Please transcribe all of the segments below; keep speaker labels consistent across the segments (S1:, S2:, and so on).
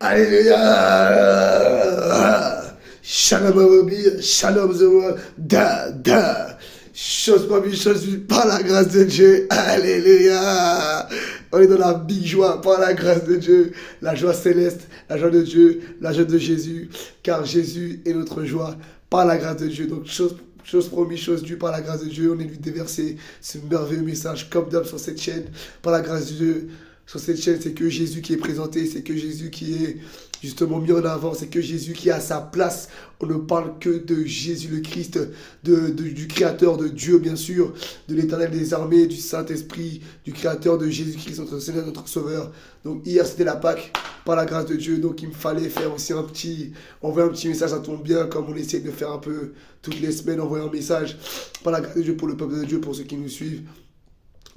S1: Alléluia. Shalom Amobi, Shalom the world. Da. Chose promise, chose vue par la grâce de Dieu. Alléluia. On est dans la big joie par la grâce de Dieu. La joie céleste, la joie de Dieu, la joie de Jésus. Car Jésus est notre joie par la grâce de Dieu. Donc, chose promise, chose due par la grâce de Dieu. On est venu déverser ce merveilleux message comme d'hab sur cette chaîne. Par la grâce de Dieu, sur cette chaîne, c'est que Jésus qui est présenté, c'est que Jésus qui est justement mis en avant, c'est que Jésus qui a sa place. On ne parle que de Jésus le Christ, du Créateur, de Dieu bien sûr, de l'Éternel des armées, du Saint-Esprit, du Créateur de Jésus-Christ, notre Seigneur, notre Sauveur. Donc hier c'était la Pâque, par la grâce de Dieu, donc il me fallait faire aussi envoyer un petit message, ça tombe bien, comme on essaie de faire un peu toutes les semaines, envoyer un message, par la grâce de Dieu pour le peuple de Dieu, pour ceux qui nous suivent.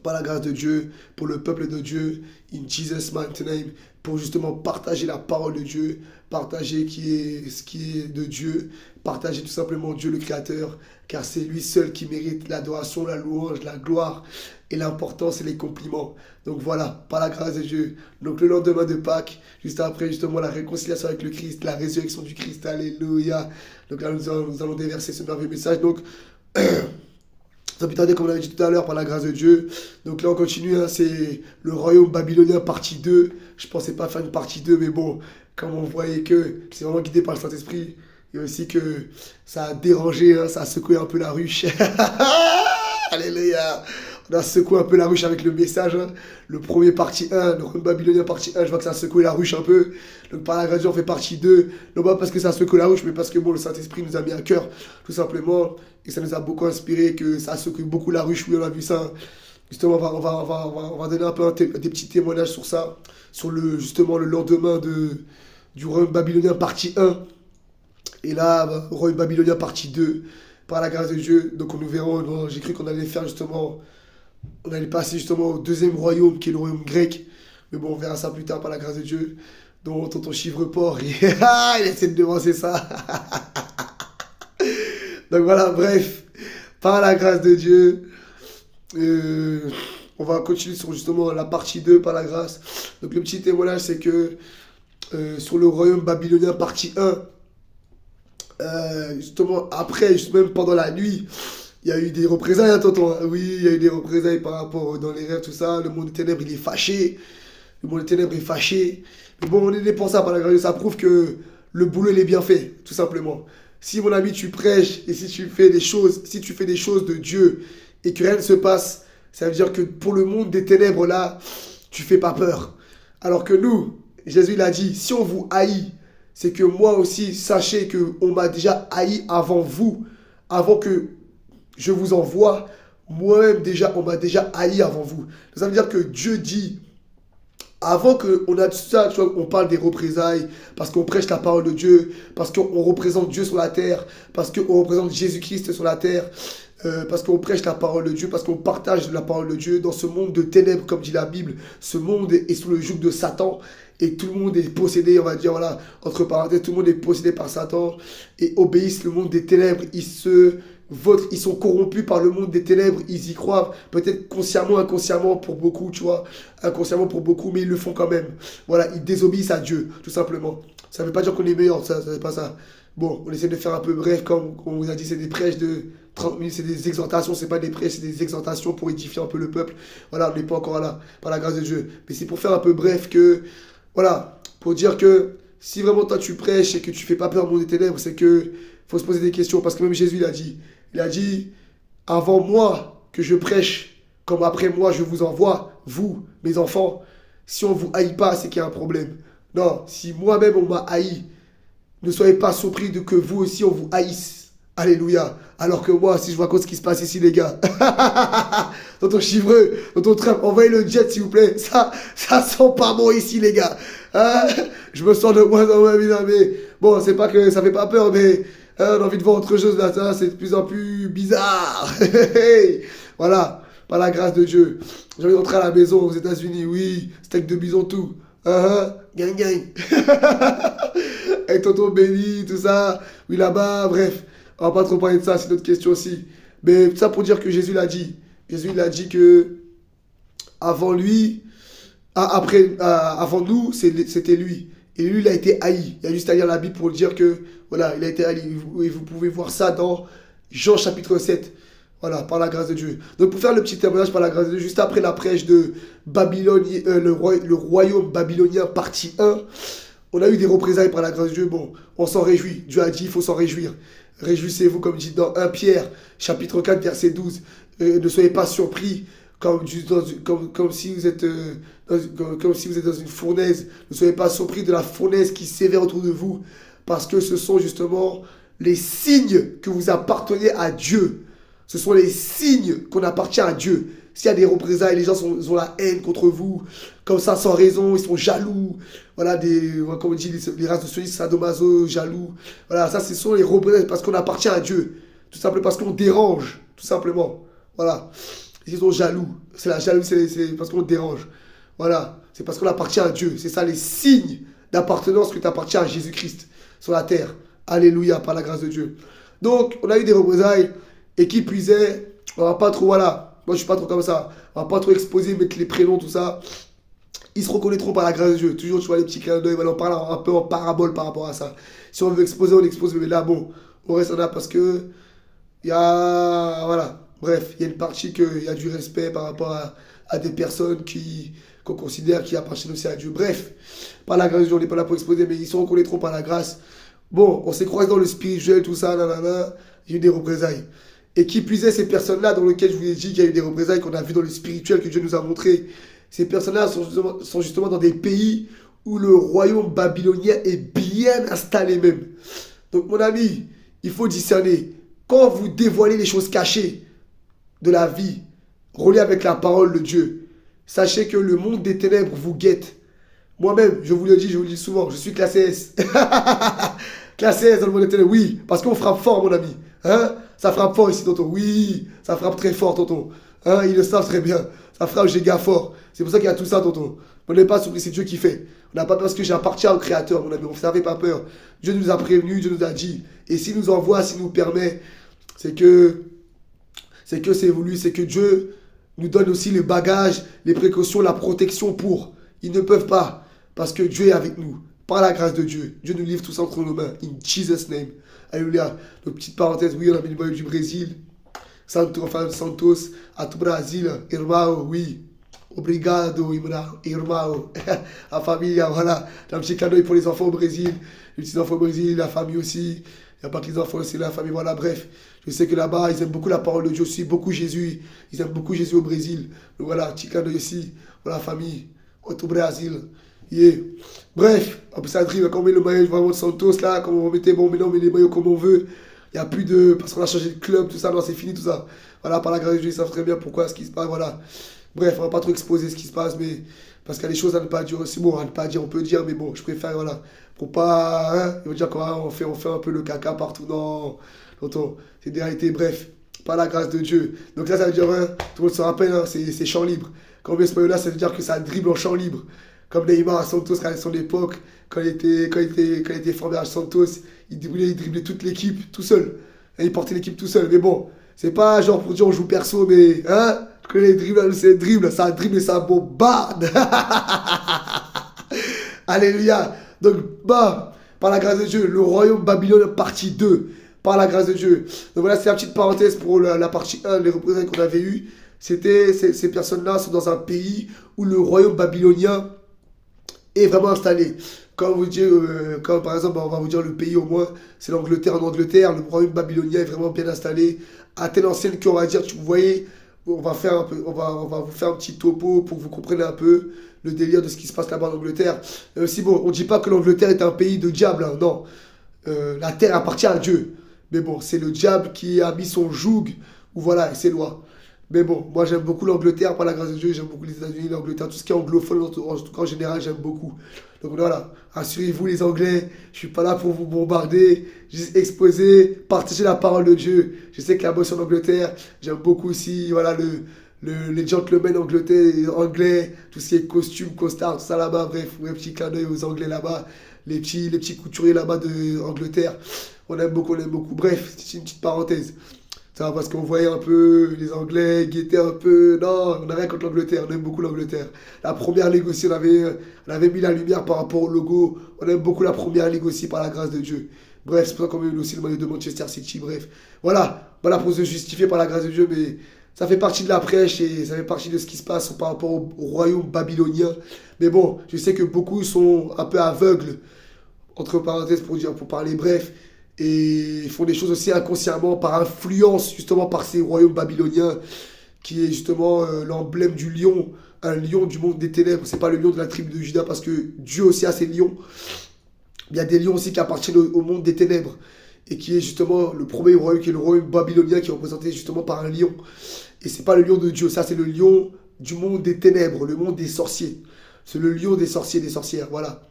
S1: Par la grâce de Dieu, pour le peuple de Dieu, in Jesus' mighty name, pour justement partager la parole de Dieu, partager ce qui est de Dieu, partager tout simplement Dieu le Créateur, car c'est lui seul qui mérite l'adoration, la louange, la gloire et l'importance et les compliments. Donc voilà, par la grâce de Dieu. Donc le lendemain de Pâques, juste après justement la réconciliation avec le Christ, la résurrection du Christ, alléluia. Donc là nous allons déverser ce merveilleux message. Donc sans plus tarder, comme on l'avait dit tout à l'heure, par la grâce de Dieu. Donc là, on continue, hein, c'est le royaume babylonien partie 2. Je pensais pas faire une partie 2, mais bon, comme on voyait que c'est vraiment guidé par le Saint-Esprit, et aussi que ça a dérangé, hein, ça a secoué un peu la ruche. Alléluia. On a secoué un peu la ruche avec le message. Hein. Le premier partie 1, le royaume babylonien partie 1, je vois que ça a secoué la ruche un peu. Donc par la grâce de Dieu, on fait partie 2. Non pas parce que ça a secoué la ruche, mais parce que bon, le Saint-Esprit nous a mis à cœur, tout simplement. Et ça nous a beaucoup inspiré, que ça a secoué beaucoup la ruche. Oui, on a vu ça. Justement, on va donner un peu des petits témoignages sur ça. Sur justement le lendemain du royaume babylonien partie 1. Et là, royaume babylonien partie 2. Par la grâce de Dieu. Donc nous verrons, j'ai cru qu'on allait faire justement... On allait passer justement au deuxième royaume, qui est le royaume grec. Mais bon, on verra ça plus tard par la grâce de Dieu. Donc, tonton Chivreport, il essaie de devancer ça. Donc voilà, bref, par la grâce de Dieu, on va continuer sur justement la partie 2 par la grâce. Donc le petit témoignage, c'est que sur le royaume babylonien partie 1, justement après, juste même pendant la nuit, il y a eu des représailles, hein, tonton. Oui, il y a eu des représailles par rapport dans les rêves, tout ça. Le monde des ténèbres, il est fâché. Le monde des ténèbres est fâché. Mais bon, on est né pour ça, par la grâce de Dieu. Ça prouve que le boulot, il est bien fait, tout simplement. Si, mon ami, tu prêches et si tu fais des choses de Dieu et que rien ne se passe, ça veut dire que pour le monde des ténèbres, là, tu fais pas peur. Alors que nous, Jésus l'a dit, si on vous haït, c'est que moi aussi, sachez qu'on m'a déjà haï avant vous, avant que je vous envoie, moi-même déjà, on m'a déjà haï avant vous. Ça veut dire que Dieu dit, avant qu'on a tout ça, tu vois, on parle des représailles, parce qu'on prêche la parole de Dieu, parce qu'on représente Dieu sur la terre, parce qu'on représente Jésus-Christ sur la terre, parce qu'on prêche la parole de Dieu, parce qu'on partage la parole de Dieu dans ce monde de ténèbres, comme dit la Bible. Ce monde est sous le joug de Satan et tout le monde est possédé, on va dire, voilà, entre parenthèses, tout le monde est possédé par Satan et obéissent le monde des ténèbres. Ils sont corrompus par le monde des ténèbres, ils y croient, peut-être consciemment, inconsciemment pour beaucoup, tu vois, inconsciemment pour beaucoup, mais ils le font quand même. Voilà, ils désobéissent à Dieu, tout simplement. Ça ne veut pas dire qu'on est meilleur, ça c'est pas ça. Bon, on essaie de faire un peu bref, comme on vous a dit, c'est des prêches de 30 minutes, c'est des exhortations, c'est pas des prêches, c'est des exhortations pour édifier un peu le peuple. Voilà, on n'est pas encore là, par la grâce de Dieu. Mais c'est pour faire un peu bref que, voilà, pour dire que si vraiment toi tu prêches et que tu fais pas peur au monde des ténèbres, c'est que faut se poser des questions, parce que même Jésus il a dit, avant moi que je prêche, comme après moi je vous envoie, vous, mes enfants, si on vous haït pas, c'est qu'il y a un problème. Non, si moi-même on m'a haï, ne soyez pas surpris de que vous aussi on vous haïsse. Alléluia. Alors que moi, si je vois ce qui se passe ici, les gars. Tonton Chivreux, tonton Trump, envoyez le jet s'il vous plaît. Ça sent pas bon ici, les gars. Hein, je me sens de moins en moins bien, mais bon, c'est pas que ça fait pas peur, mais hein, on a envie de voir autre chose là. Ça, c'est de plus en plus bizarre. Voilà, par la grâce de Dieu. J'ai envie de rentrer à la maison aux États-Unis, oui, steak de bison, tout. Gang, gang. Avec tonton Benny, tout ça. Oui, là-bas, bref. On va pas trop parler de ça, c'est notre question aussi. Mais tout ça pour dire que Jésus l'a dit. Jésus il a dit que avant lui, avant nous, c'était lui. Et lui, il a été haï. Il y a juste à lire la Bible pour dire que, voilà, il a été haï. Et vous pouvez voir ça dans Jean chapitre 7. Voilà, par la grâce de Dieu. Donc pour faire le petit témoignage par la grâce de Dieu, juste après la prêche de Babylone, le royaume babylonien partie 1, on a eu des représailles par la grâce de Dieu. Bon, on s'en réjouit. Dieu a dit, il faut s'en réjouir. Réjouissez-vous, comme dit dans 1 Pierre, chapitre 4, verset 12. Ne soyez pas surpris comme si vous êtes, comme si vous êtes dans une fournaise. Ne soyez pas surpris de la fournaise qui sévère autour de vous, parce que ce sont justement les signes que vous appartenez à Dieu. Ce sont les signes qu'on appartient à Dieu. S'il y a des représailles, les gens ont la haine contre vous, comme ça, sans raison, ils sont jaloux. Voilà, comme on dit, les races de sionistes, sadomaso, jaloux. Voilà, ça, ce sont les représailles parce qu'on appartient à Dieu. Tout simplement parce qu'on dérange, tout simplement. Voilà. Ils sont jaloux. C'est la jalousie, c'est parce qu'on dérange. Voilà. C'est parce qu'on appartient à Dieu. C'est ça les signes d'appartenance que tu appartiens à Jésus-Christ sur la terre. Alléluia, par la grâce de Dieu. Donc, on a eu des représailles. Et qui puisait, on va pas trop, voilà, moi je suis pas trop comme ça, on va pas trop exposer, mettre les prénoms, tout ça. Ils se reconnaîtront par la grâce de Dieu. Toujours, tu vois, les petits clins d'œil, voilà, on parle un peu en parabole par rapport à ça. Si on veut exposer, on expose, mais là, bon, on reste là parce que, il y a, voilà, bref, il y a une partie qu'il y a du respect par rapport à des personnes qu'on considère qui appartiennent aussi à Dieu. Bref, par la grâce de Dieu, on n'est pas là pour exposer, mais ils se reconnaîtront par la grâce. Bon, on s'est croisés dans le spirituel, tout ça, nanana, il y a eu des représailles. Et qui puisait ces personnes-là dans lesquelles je vous ai dit qu'il y a eu des représailles qu'on a vues dans le spirituel que Dieu nous a montré. Ces personnes-là sont justement dans des pays où le royaume babylonien est bien installé même. Donc mon ami, il faut discerner. Quand vous dévoilez les choses cachées de la vie, reliées avec la parole de Dieu, sachez que le monde des ténèbres vous guette. Moi-même, je vous le dis, je vous le dis souvent, je suis classé S. Classé S dans le monde des ténèbres, oui, parce qu'on frappe fort, mon ami. Hein? Ça frappe fort ici, tonton. Oui, ça frappe très fort, tonton. Hein? Ils le savent très bien. Ça frappe giga fort. C'est pour ça qu'il y a tout ça, tonton. On n'est pas surpris, c'est Dieu qui fait. On n'a pas peur parce que j'appartiens au Créateur, mon ami. On n'avait pas peur. Dieu nous a prévenus, Dieu nous a dit. Et s'il nous envoie, s'il nous permet, c'est que c'est voulu, c'est que Dieu nous donne aussi les bagages, les précautions, la protection pour. Ils ne peuvent pas, parce que Dieu est avec nous. Par la grâce de Dieu. Dieu nous livre tout ça entre nos mains. In Jesus' name. Alléluia. Donc, petite parenthèse, oui, on a mis le maillot du Brésil. Santos, à tout Brésil. Irmão, oui. Obrigado, irmão. La famille, voilà. Un petit cadeau pour les enfants au Brésil. Les petits enfants au Brésil, la famille aussi. Il n'y a pas que les enfants aussi, la famille, voilà, bref. Je sais que là-bas, ils aiment beaucoup la parole de Dieu aussi, beaucoup Jésus. Ils aiment beaucoup Jésus au Brésil. Donc voilà, petit cadeau ici, pour la famille. Au tout Brésil. Yeah. Bref, après ça drive, quand on met le maillot vraiment de Santos là, comme on remettait, bon, maintenant on met les maillots comme on veut. Il n'y a plus de. Parce qu'on a changé de club, tout ça, non, c'est fini tout ça. Voilà, par la grâce de Dieu, ils savent très bien pourquoi ce qui se passe, voilà. Bref, on va pas trop exposer ce qui se passe, mais. Parce qu'il y a des choses à ne pas dire aussi. Bon, à ne pas dire, on peut dire, mais bon, je préfère, voilà. Pour pas. Hein, ils vont dire qu'on fait un peu le caca partout dans. C'est des réalités, bref. Par la grâce de Dieu. Donc là, ça veut dire, hein, tout le monde se rappelle, hein, c'est champ libre. Quand on met ce maillot là, ça veut dire que ça dribble en champ libre. Comme Neymar à Santos à son époque, quand il était formé à Santos, il driblait toute l'équipe tout seul. Et il portait l'équipe tout seul. Mais bon, c'est pas genre pour dire on joue perso, mais hein, que les dribbles, c'est dribble, ça dribble et ça bombarde. Alléluia. Donc, bah, par la grâce de Dieu, le royaume Babylone partie 2. Par la grâce de Dieu. Donc voilà, c'est la petite parenthèse pour la partie 1, les représailles qu'on avait eues. C'était, ces personnes-là sont dans un pays où le royaume babylonien est vraiment installé. Quand vous dites, quand par exemple, on va vous dire le pays au moins, c'est l'Angleterre. En Angleterre, le royaume babylonien est vraiment bien installé. À telle enseigne qu'on va dire, vous voyez, on va vous faire un petit topo pour que vous compreniez un peu le délire de ce qui se passe là-bas en Angleterre. Si bon, on ne dit pas que l'Angleterre est un pays de diable, hein, non. La terre appartient à Dieu. Mais bon, c'est le diable qui a mis son joug, ou voilà, et ses lois. Mais bon, moi j'aime beaucoup l'Angleterre, par la grâce de Dieu, j'aime beaucoup les États-Unis, l'Angleterre, tout ce qui est anglophone, en tout cas en général, j'aime beaucoup. Donc voilà, assurez-vous les Anglais, je suis pas là pour vous bombarder, juste exposer, partager la parole de Dieu. Je sais que là-bas sur l'Angleterre, j'aime beaucoup aussi, voilà, les gentlemen anglais, tout ce qui est costume, costard, tout ça là-bas, bref, un petit clin d'œil aux Anglais là-bas, les petits couturiers là-bas de Angleterre, on aime beaucoup, bref, c'est une petite parenthèse. Ça, parce qu'on voyait un peu les Anglais guetter un peu. Non, on n'a rien contre l'Angleterre, on aime beaucoup l'Angleterre. La première ligue aussi, on avait mis la lumière par rapport au logo. On aime beaucoup la première ligue aussi, par la grâce de Dieu. Bref, c'est pour ça qu'on met aussi le maillot de Manchester City. Bref, voilà pour se justifier par la grâce de Dieu, mais ça fait partie de la prêche et ça fait partie de ce qui se passe par rapport au royaume babylonien. Mais bon, je sais que beaucoup sont un peu aveugles, entre parenthèses pour parler bref, et font des choses aussi inconsciemment par influence justement par ces royaumes babyloniens, qui est justement l'emblème du lion, un lion du monde des ténèbres. C'est pas le lion de la tribu de Juda parce que Dieu aussi a ses lions. Il y a des lions aussi qui appartiennent au monde des ténèbres et qui est justement le premier royaume, qui est le royaume babylonien, qui est représenté justement par un lion. Et c'est pas le lion de Dieu, ça c'est le lion du monde des ténèbres, le monde des sorciers. C'est le lion des sorciers, des sorcières, voilà.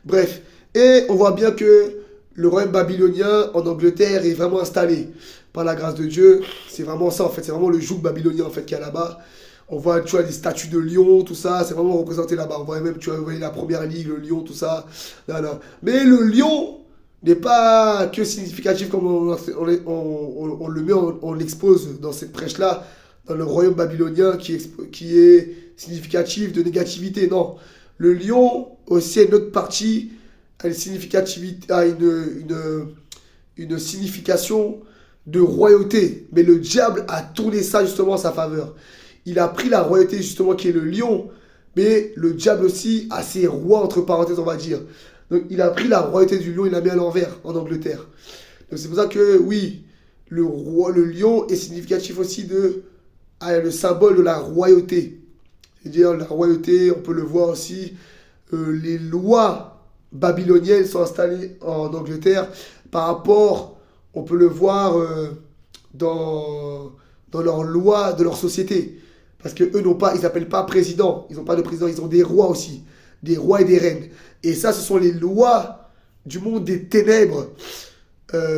S1: Bref, et on voit bien que le royaume babylonien en Angleterre est vraiment installé par la grâce de Dieu. C'est vraiment ça en fait, c'est vraiment le joug babylonien en fait qu'il y a là-bas. On voit, tu vois, des statues de lions, tout ça, c'est vraiment représenté là-bas. On voit même, tu vois, la première ligue, le lion, tout ça. Là, là. Mais le lion n'est pas que significatif comme on le met, on l'expose dans cette prêche-là, dans le royaume babylonien qui est significatif de négativité. Non. Le lion aussi a une autre partie, a une significativité, a une signification de royauté. Mais le diable a tourné ça justement en sa faveur. Il a pris la royauté justement qui est le lion, mais le diable aussi a ses rois entre parenthèses on va dire. Donc il a pris la royauté du lion, il l'a mis à l'envers en Angleterre. Donc c'est pour ça que oui, le lion est significatif aussi le symbole de la royauté. C'est-à-dire la royauté, on peut le voir aussi, les lois babyloniennes sont installées en Angleterre par rapport, on peut le voir dans leurs lois de leur société. Parce qu'eux ils n'appellent pas président, ils n'ont pas de président, ils ont des rois aussi, des rois et des reines. Et ça, ce sont les lois du monde des ténèbres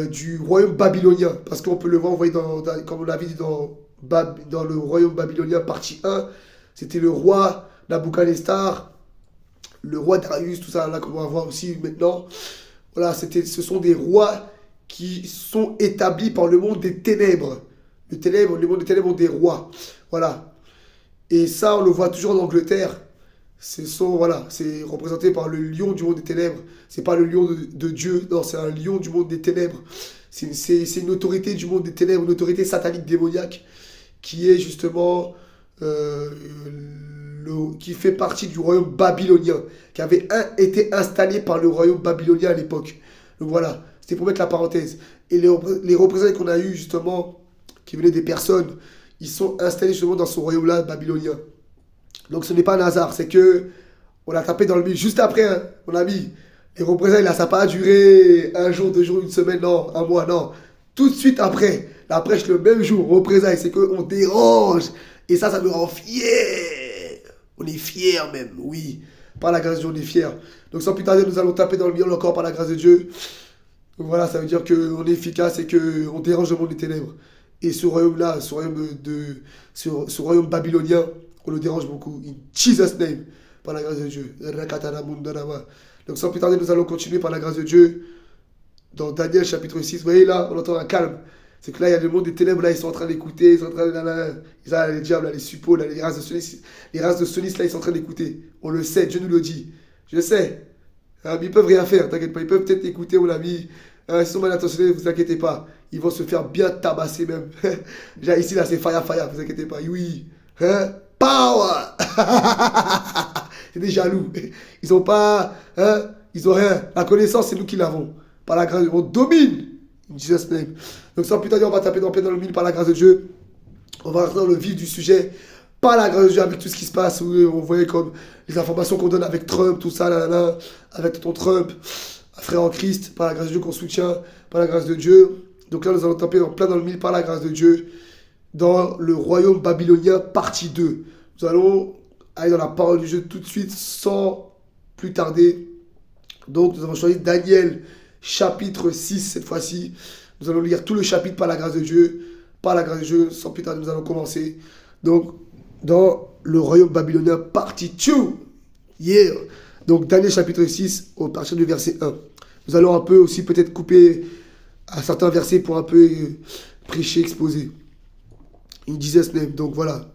S1: du royaume babylonien. Parce qu'on peut le voir, vous voyez, comme on l'avait dit dans le royaume babylonien, partie 1, c'était le roi Nabuchodonosor, le roi Darius, tout ça, là, qu'on va voir aussi maintenant. Voilà, ce sont des rois qui sont établis par le monde des ténèbres. Le monde des ténèbres ont des rois. Voilà. Et ça, on le voit toujours en Angleterre. C'est représenté par le lion du monde des ténèbres. C'est pas le lion de Dieu, non, c'est un lion du monde des ténèbres. C'est une autorité du monde des ténèbres, une autorité satanique démoniaque qui est justement qui fait partie du royaume babylonien, qui avait été installé par le royaume babylonien à l'époque. Donc voilà, c'était pour mettre la parenthèse. Et les représentants qu'on a eu justement, qui venaient des personnes, ils sont installés justement dans ce royaume-là babylonien. Donc ce n'est pas un hasard, c'est que on a tapé dans le mille juste après, hein, mon ami. Les représailles, là, ça n'a pas duré un jour, 2 jours, une semaine, non, un mois, non. Tout de suite après, la prêche le même jour, représailles, c'est qu'on dérange. Et ça me rend fier. On est fiers même, oui. Par la grâce de Dieu, on est fiers. Donc sans plus tarder, nous allons taper dans le mille encore par la grâce de Dieu. Donc voilà, ça veut dire qu'on est efficace et qu'on dérange le monde des ténèbres. Et ce royaume-là, ce royaume babylonien, on le dérange beaucoup. In Jesus' name, par la grâce de Dieu. Donc sans plus tarder, nous allons continuer par la grâce de Dieu. Dans Daniel chapitre 6, vous voyez là, on entend un calme. C'est que là, il y a le monde des ténèbres, là, ils sont en train d'écouter, ils sont en train de... les diables, là, les suppôts, là, les races de Sonis, là, ils sont en train d'écouter. On le sait, Dieu nous le dit. Je sais. Ils peuvent rien faire, t'inquiète pas. Ils peuvent peut-être écouter, mon ami. Ils sont mal intentionnés, ne vous inquiétez pas. Ils vont se faire bien tabasser même. Déjà ici, là, c'est fire, vous inquiétez pas. Oui. Hein? Power! C'est des jaloux. Ils ont pas... Hein? Ils ont rien. La connaissance, c'est nous qui l'avons. Par la grâce de Dieu, on domine. In Jesus' name. Donc sans plus tarder, on va taper dans le mille par la grâce de Dieu. On va rentrer dans le vif du sujet. Par la grâce de Dieu, avec tout ce qui se passe. Où on voyait comme les informations qu'on donne avec Trump, tout ça, là, avec ton Trump, frère en Christ, par la grâce de Dieu qu'on soutient, par la grâce de Dieu. Donc là, nous allons taper plein dans le mille par la grâce de Dieu. Dans le royaume babylonien, partie 2. Nous allons aller dans la parole du Dieu tout de suite, sans plus tarder. Donc nous avons choisi Daniel, chapitre 6 cette fois-ci. Nous allons lire tout le chapitre par la grâce de Dieu. Par la grâce de Dieu, sans plus tarder, nous allons commencer. Donc, dans le royaume babylonien, partie 2. Yeah. Donc, Daniel chapitre 6, à partir du verset 1. Nous allons un peu aussi peut-être couper à certains versets pour un peu prêcher, exposer. In Jesus' name. Donc voilà.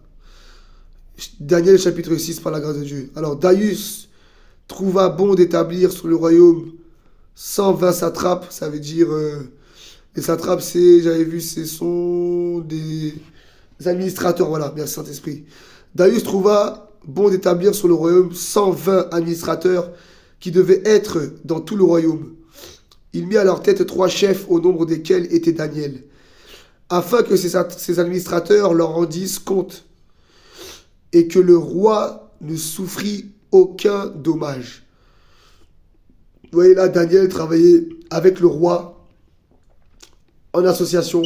S1: Daniel chapitre 6 par la grâce de Dieu. Alors Darius trouva bon d'établir sur le royaume 120 satrapes. Ça veut dire... les satrapes, j'avais vu, ce sont des administrateurs. Voilà, merci Saint-Esprit. Darius trouva bon d'établir sur le royaume 120 administrateurs qui devaient être dans tout le royaume. Il mit à leur tête 3 chefs au nombre desquels était Daniel, afin que ces administrateurs leur rendissent compte et que le roi ne souffrit aucun dommage. Vous voyez là, Daniel travaillait avec le roi en association.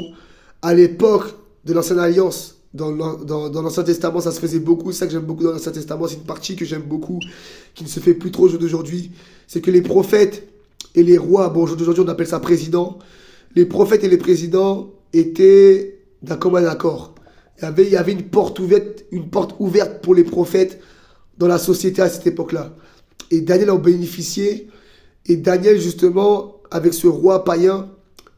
S1: À l'époque de l'Ancienne Alliance, dans l'Ancien Testament, ça se faisait beaucoup. C'est ça que j'aime beaucoup dans l'Ancien Testament. C'est une partie que j'aime beaucoup, qui ne se fait plus trop au jour d'aujourd'hui. C'est que les prophètes et les rois, bon, au jour d'aujourd'hui, on appelle ça président. Les prophètes et les présidents étaient d'un commun accord. Il y avait une porte ouverte pour les prophètes dans la société à cette époque-là. Et Daniel en bénéficiait. Et Daniel, justement, avec ce roi païen,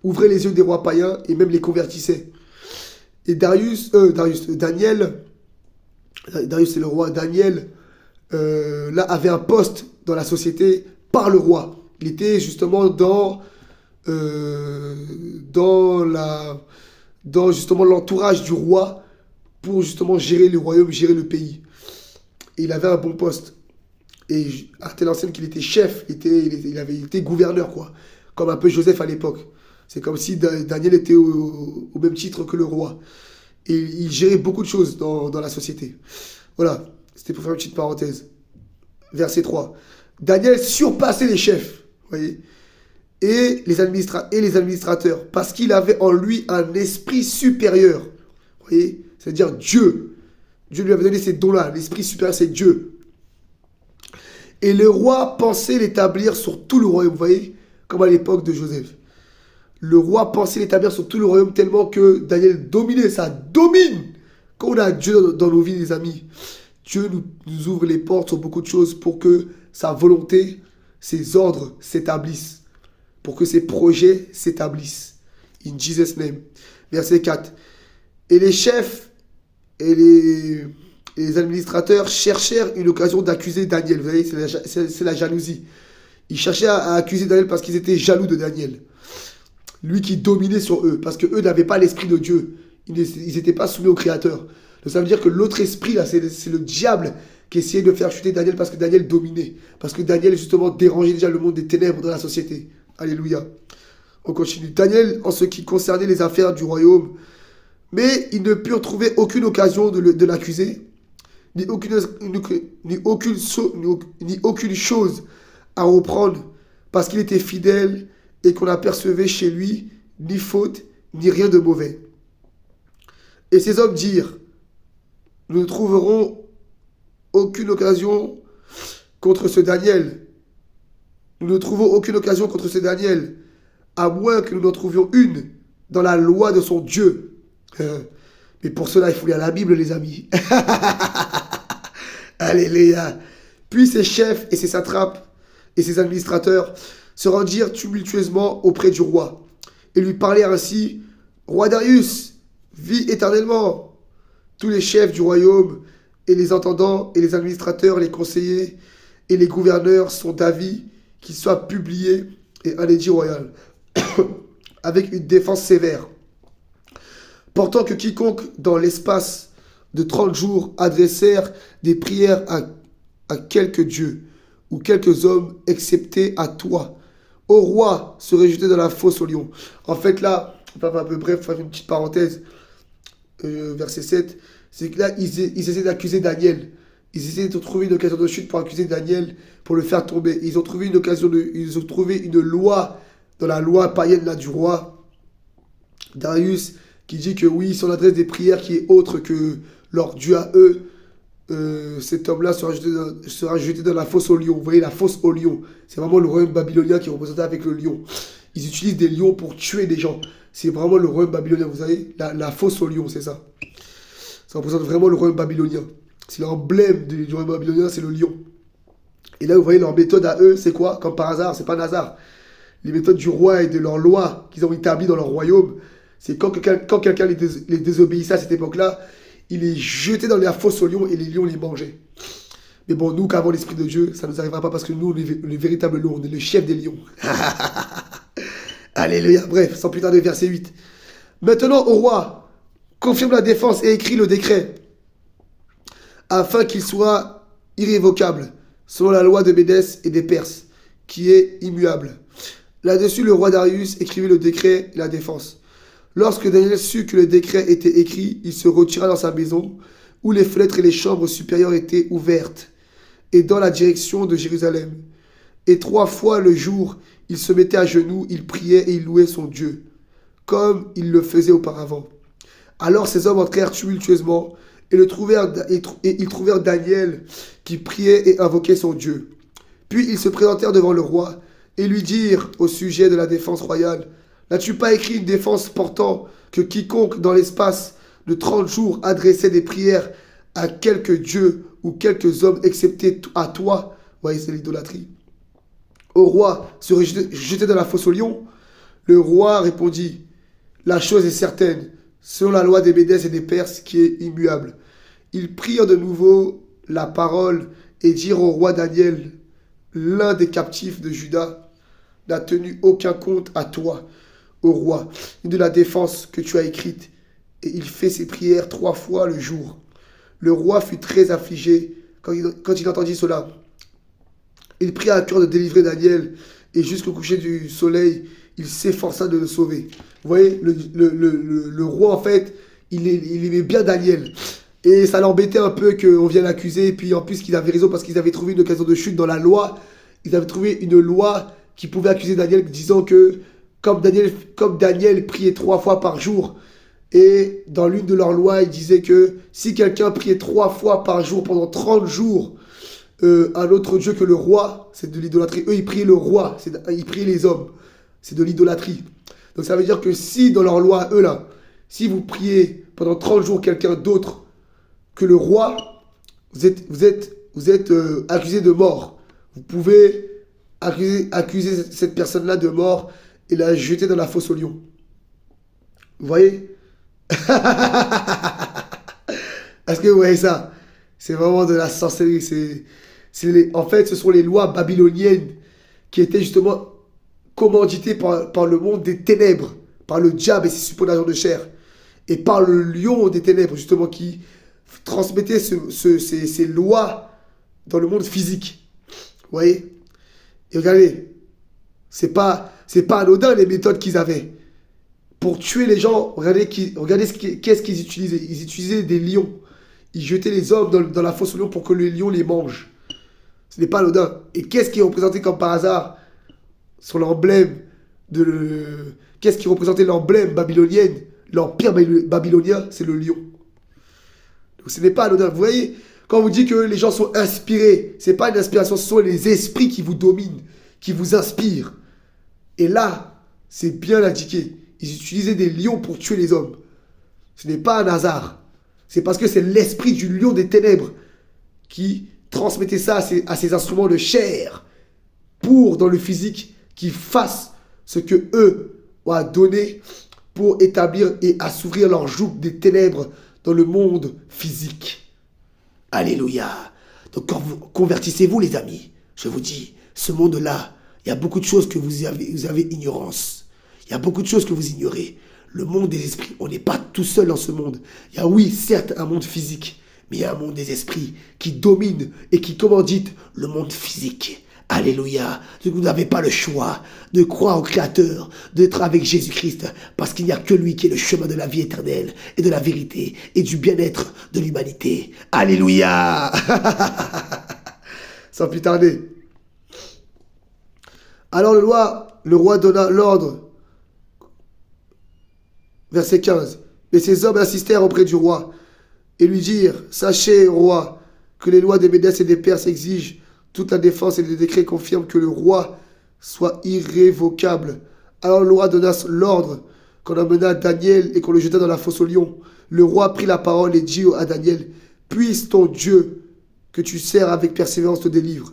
S1: ouvrait les yeux des rois païens et même les convertissait. Et Daniel, c'est le roi, Daniel, là, avait un poste dans la société par le roi. Il était justement dans justement l'entourage du roi pour justement gérer le royaume, gérer le pays. Et il avait un bon poste. Et à telle enseigne qu'il était chef, il avait été gouverneur, quoi. Comme un peu Joseph à l'époque. C'est comme si Daniel était au même titre que le roi. Et il gérait beaucoup de choses dans la société. Voilà, c'était pour faire une petite parenthèse. Verset 3. Daniel surpassait les chefs, voyez, et les administrateurs, parce qu'il avait en lui un esprit supérieur. Vous voyez, c'est-à-dire Dieu. Dieu lui avait donné ces dons-là. L'esprit supérieur, c'est Dieu. Et le roi pensait l'établir sur tout le royaume, vous voyez, comme à l'époque de Joseph. Le roi pensait l'établir sur tout le royaume tellement que Daniel dominait, ça domine. Quand on a Dieu dans nos vies, les amis, Dieu nous ouvre les portes sur beaucoup de choses pour que sa volonté, ses ordres s'établissent, pour que ses projets s'établissent. In Jesus' name. Verset 4. Et les chefs et les administrateurs cherchèrent une occasion d'accuser Daniel. Vous voyez, c'est la jalousie. Ils cherchaient à accuser Daniel parce qu'ils étaient jaloux de Daniel. Lui qui dominait sur eux, parce qu'eux n'avaient pas l'esprit de Dieu. Ils n'étaient pas soumis au Créateur. Donc ça veut dire que l'autre esprit, là, c'est le diable qui essayait de faire chuter Daniel parce que Daniel dominait. Parce que Daniel, justement, dérangeait déjà le monde des ténèbres dans la société. Alléluia. On continue. Daniel, en ce qui concernait les affaires du royaume, mais ils ne purent trouver aucune occasion de l'accuser, ni aucune chose à reprendre, parce qu'il était fidèle et qu'on n'apercevait chez lui ni faute, ni rien de mauvais. Et ces hommes dirent, nous ne trouverons aucune occasion contre ce Daniel. Nous ne trouvons aucune occasion contre ce Daniel, à moins que nous n'en trouvions une dans la loi de son Dieu. Mais pour cela, il faut lire la Bible, les amis. Alléluia. Puis ses chefs et ses satrapes et ses administrateurs se rendirent tumultueusement auprès du roi et lui parlèrent ainsi. Roi Darius, vis éternellement. Tous les chefs du royaume et les intendants et les administrateurs, les conseillers et les gouverneurs sont d'avis qu'il soit publié et un édit royal avec une défense sévère, portant que quiconque dans l'espace de 30 jours adressèrent des prières à quelque dieu ou quelques hommes, excepté à toi, au roi, serait jeté dans la fosse au lion. En fait là, on va un peu bref, faire une petite parenthèse, verset 7, c'est que là, ils essaient d'accuser Daniel. Ils essaient de trouver une occasion de chute pour accuser Daniel, pour le faire tomber. Ils ont trouvé une loi, dans la loi païenne là, du roi Darius, qui dit que oui, si on adresse des prières qui est autre que leur Dieu à eux, cet homme-là sera jeté dans la fosse au lion. Vous voyez, la fosse au lion, c'est vraiment le royaume babylonien qui est représenté avec le lion. Ils utilisent des lions pour tuer des gens. C'est vraiment le royaume babylonien, vous savez, la fosse au lion, c'est ça. Ça représente vraiment le royaume babylonien. C'est l'emblème du royaume babylonien, c'est le lion. Et là, vous voyez, leur méthode à eux, c'est quoi? Comme par hasard, c'est pas un hasard. Les méthodes du roi et de leur loi qu'ils ont établies dans leur royaume, C'est quand quelqu'un les désobéissait à cette époque-là, il les jetait dans la fosse aux lions et les lions les mangeaient. Mais bon, nous, qu'avons l'Esprit de Dieu, ça ne nous arrivera pas parce que nous, on est le véritable lion, on est le chef des lions. Alléluia. Bref, sans plus tarder, verset 8. Maintenant, au roi, confirme la défense et écrit le décret, afin qu'il soit irrévocable, selon la loi de Médès et des Perses, qui est immuable. Là-dessus, le roi Darius écrivit le décret et la défense. Lorsque Daniel sut que le décret était écrit, il se retira dans sa maison, où les fenêtres et les chambres supérieures étaient ouvertes, et dans la direction de Jérusalem. Et 3 fois le jour, il se mettait à genoux, il priait et il louait son Dieu, comme il le faisait auparavant. Alors ces hommes entrèrent tumultueusement, et ils trouvèrent Daniel qui priait et invoquait son Dieu. Puis ils se présentèrent devant le roi, et lui dirent au sujet de la défense royale, « N'as-tu pas écrit une défense portant que quiconque dans l'espace de 30 jours adressait des prières à quelque dieu ou quelques hommes excepté à toi ?» Voyez, c'est l'idolâtrie. Au roi serait jeté dans la fosse aux lions. Le roi répondit, « La chose est certaine, selon la loi des Médès et des Perses qui est immuable. » Ils prirent de nouveau la parole et dirent au roi Daniel, l'un des captifs de Juda, n'a tenu aucun compte à toi, au roi, ni de la défense que tu as écrite, et il fait ses prières 3 fois le jour. Le roi fut très affligé quand il entendit cela. Il prit à cœur de délivrer Daniel, et jusqu'au coucher du soleil, il s'efforça de le sauver. Vous voyez, le roi, en fait, il aimait bien Daniel. Et ça l'embêtait un peu qu'on vienne l'accuser, et puis en plus qu'il avait raison, parce qu'ils avaient trouvé une occasion de chute dans la loi. Ils avaient trouvé une loi qui pouvait accuser Daniel, disant que comme Daniel priait 3 fois par jour, et dans l'une de leurs lois, il disait que si quelqu'un priait 3 fois par jour pendant 30 jours, un autre dieu que le roi, c'est de l'idolâtrie. Eux, ils priaient le roi, ils priaient les hommes. C'est de l'idolâtrie. Donc ça veut dire que si dans leur loi, eux là, si vous priez pendant 30 jours quelqu'un d'autre que le roi, vous êtes accusé de mort. Vous pouvez accuser cette personne-là de mort et la jeter dans la fosse aux lions. Vous voyez? Est-ce que vous voyez ça? C'est vraiment de la sorcellerie. En fait, ce sont les lois babyloniennes qui étaient justement commanditées par le monde des ténèbres, par le diable et ses supernatures de chair, et par le lion des ténèbres, justement, qui transmettait ces lois dans le monde physique. Vous voyez? Et regardez, c'est pas anodin les méthodes qu'ils avaient. Pour tuer les gens, regardez qu'est-ce qu'ils utilisaient. Ils utilisaient des lions. Ils jetaient les hommes dans la fosse aux lions pour que les lions les mangent. Ce n'est pas anodin. Et qu'est-ce qui est représenté comme par hasard sur l'emblème Qu'est-ce qui représentait l'emblème babylonien? L'empire babylonien, c'est le lion. Donc ce n'est pas anodin. Vous voyez, quand on vous dit que les gens sont inspirés, ce n'est pas une inspiration, ce sont les esprits qui vous dominent, qui vous inspirent. Et là, c'est bien indiqué. Ils utilisaient des lions pour tuer les hommes. Ce n'est pas un hasard. C'est parce que c'est l'esprit du lion des ténèbres qui transmettait ça à ses instruments de chair pour, dans le physique, qu'ils fassent ce que eux ont donné pour établir et assouvir leur joug des ténèbres dans le monde physique. Alléluia. Donc convertissez-vous les amis. Je vous dis, ce monde-là, il y a beaucoup de choses que vous avez ignorance. Il y a beaucoup de choses que vous ignorez. Le monde des esprits, on n'est pas tout seul dans ce monde. Il y a oui, certes, un monde physique, mais il y a un monde des esprits qui domine et qui commandite le monde physique. Alléluia. Vous n'avez pas le choix de croire au Créateur, d'être avec Jésus-Christ, parce qu'il n'y a que lui qui est le chemin de la vie éternelle et de la vérité et du bien-être de l'humanité. Alléluia. Sans plus tarder. Alors le roi donna l'ordre. Verset 15. Mais ces hommes insistèrent auprès du roi et lui dirent, « Sachez, roi, que les lois des Médès et des Perses exigent toute la défense et les décrets confirment que le roi soit irrévocable. » Alors le roi donna l'ordre qu'on amena Daniel et qu'on le jeta dans la fosse aux lions. Le roi prit la parole et dit à Daniel, « Puisse ton Dieu, que tu sers avec persévérance, te délivre. »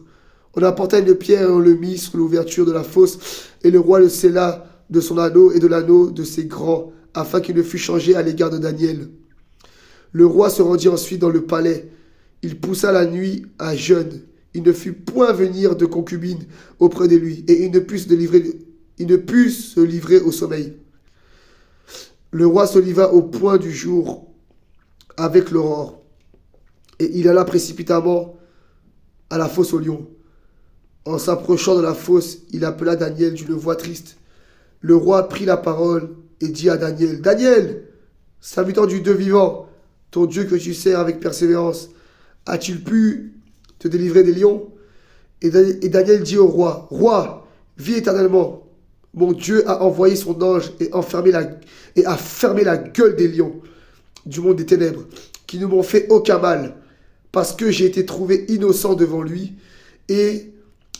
S1: On apporta une pierre et on le mit sur l'ouverture de la fosse, et le roi le scella de son anneau et de l'anneau de ses grands afin qu'il ne fût changé à l'égard de Daniel. Le roi se rendit ensuite dans le palais. Il poussa la nuit à jeûne. Il ne fit point venir de concubine auprès de lui, et il ne put se livrer au sommeil. Le roi se leva au point du jour avec l'aurore, et il alla précipitamment à la fosse aux lions. En s'approchant de la fosse, il appela Daniel d'une voix triste. Le roi prit la parole et dit à Daniel, « Daniel, serviteur du Dieu vivant, ton Dieu que tu sers avec persévérance, a-t-il pu te délivrer des lions ?» Et Daniel dit au roi, « Roi, vis éternellement. Mon Dieu a envoyé son ange et a fermé la gueule des lions du monde des ténèbres, qui ne m'ont fait aucun mal, parce que j'ai été trouvé innocent devant lui, et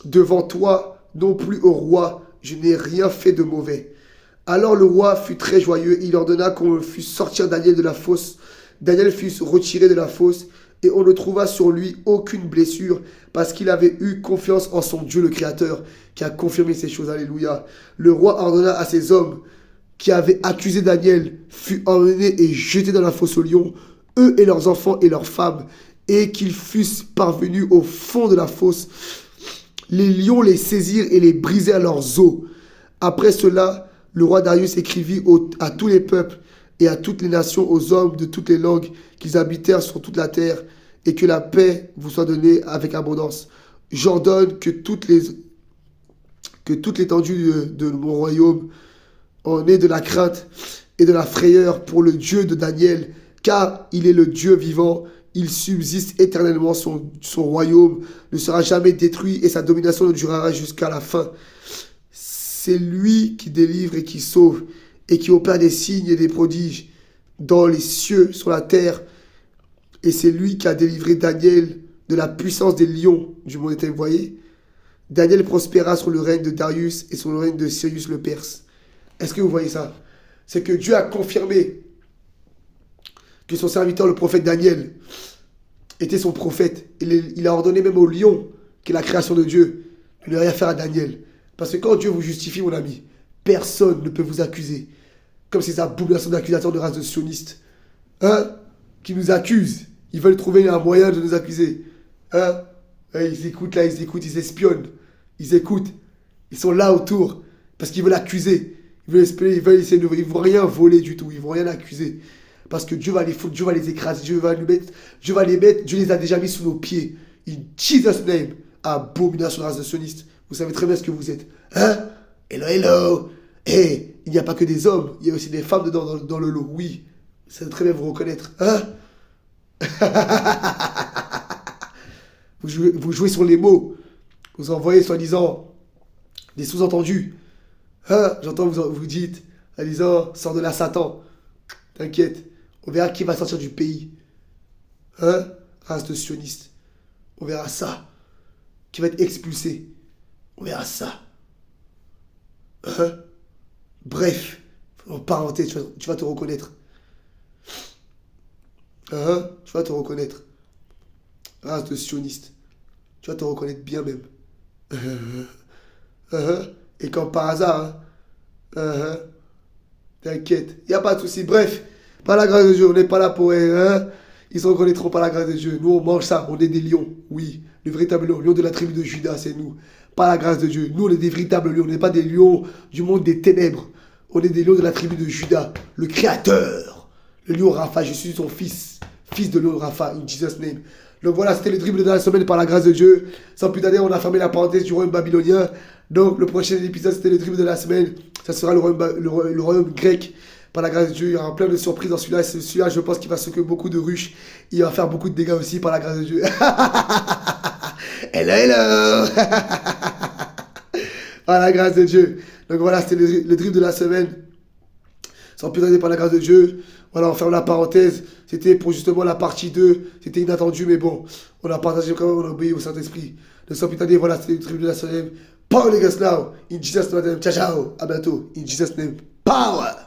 S1: devant toi, non plus au roi, je n'ai rien fait de mauvais. » Alors le roi fut très joyeux, il ordonna qu'on fût sortir Daniel de la fosse. Daniel fut retiré de la fosse, et on ne trouva sur lui aucune blessure, parce qu'il avait eu confiance en son Dieu le Créateur, qui a confirmé ces choses. Alléluia. Le roi ordonna à ses hommes qui avaient accusé Daniel, fut emmenés et jetés dans la fosse aux lions, eux et leurs enfants et leurs femmes, et qu'ils fussent parvenus au fond de la fosse. Les lions les saisirent et les brisèrent leurs os. Après cela, le roi Darius écrivit à tous les peuples et à toutes les nations, aux hommes de toutes les langues, qu'ils habitèrent sur toute la terre, et que la paix vous soit donnée avec abondance. J'ordonne que toute l'étendue de mon royaume en ait de la crainte et de la frayeur pour le Dieu de Daniel, car il est le Dieu vivant, il subsiste éternellement, son royaume ne sera jamais détruit et sa domination ne durera jusqu'à la fin. C'est lui qui délivre et qui sauve et qui opère des signes et des prodiges dans les cieux, sur la terre. Et c'est lui qui a délivré Daniel de la puissance des lions du monde éternel. Vous voyez, Daniel prospéra sur le règne de Darius et sur le règne de Cyrus le Perse. Est-ce que vous voyez ça? C'est que Dieu a confirmé que son serviteur, le prophète Daniel, était son prophète. Il a ordonné même au lion, qui est la création de Dieu, de ne rien faire à Daniel. Parce que quand Dieu vous justifie, mon ami, personne ne peut vous accuser. Comme ces abominations d'accusateurs de race de sionistes. Hein? Qui nous accusent. Ils veulent trouver un moyen de nous accuser. Hein? Ils écoutent là, ils espionnent. Ils écoutent. Ils sont là autour. Parce qu'ils veulent accuser. Ils veulent essayer de... Ils ne vont rien voler du tout. Ils ne vont rien accuser. Parce que Dieu va les foutre, Dieu va les écraser, Dieu va les mettre, Dieu les a déjà mis sous nos pieds. In Jesus' name. Abomination de race de sionistes. Vous savez très bien ce que vous êtes. Hein? Hello, hello. Eh, il n'y a pas que des hommes, il y a aussi des femmes dedans dans le lot. Oui, vous savez très bien vous reconnaître. Hein? Vous jouez sur les mots. Vous envoyez soi-disant des sous-entendus. Hein? J'entends vous dites, en disant, sors de là Satan. T'inquiète, on verra qui va sortir du pays. Hein? Race de sionistes. On verra ça. Qui va être expulsé. On verra ça. Hein? Bref, en parenthèse, tu vas te reconnaître. Hein? Tu vas te reconnaître. Race de sionistes. Tu vas te reconnaître bien même. Et quand par hasard, hein? T'inquiète, il n'y a pas de souci. Bref, par la grâce de Dieu, on n'est pas là pour eux. Hein? Ils se reconnaîtront par la grâce de Dieu. Nous, on mange ça, on est des lions. Oui, le véritable lion de la tribu de Judas, c'est nous. Par la grâce de Dieu. Nous, on est des véritables lions. On n'est pas des lions du monde des ténèbres. On est des lions de la tribu de Judas, le Créateur. Le lion Rapha, je suis son fils. Fils de lion Rapha, in Jesus' name. Donc voilà, c'était le dribble de la semaine par la grâce de Dieu. Sans plus tarder, on a fermé la parenthèse du royaume babylonien. Donc le prochain épisode, c'était le dribble de la semaine. Ça sera le royaume grec. Par la grâce de Dieu, il y aura plein de surprises dans celui-là. Celui-là, je pense qu'il va secouer beaucoup de ruches. Il va faire beaucoup de dégâts aussi par la grâce de Dieu. Hello, hello. Par la grâce de Dieu. Donc voilà, c'était le dribble de la semaine. Sans plus tarder, par la grâce de Dieu. Voilà, on ferme la parenthèse. C'était pour justement la partie 2. C'était inattendu, mais bon. On a partagé quand même, on a obéi au Saint-Esprit. Donc sans plus tarder, voilà, c'était le dribble de la semaine. Power, les gars, now. In Jesus' name. Ciao, ciao. À bientôt. In Jesus' name. Power.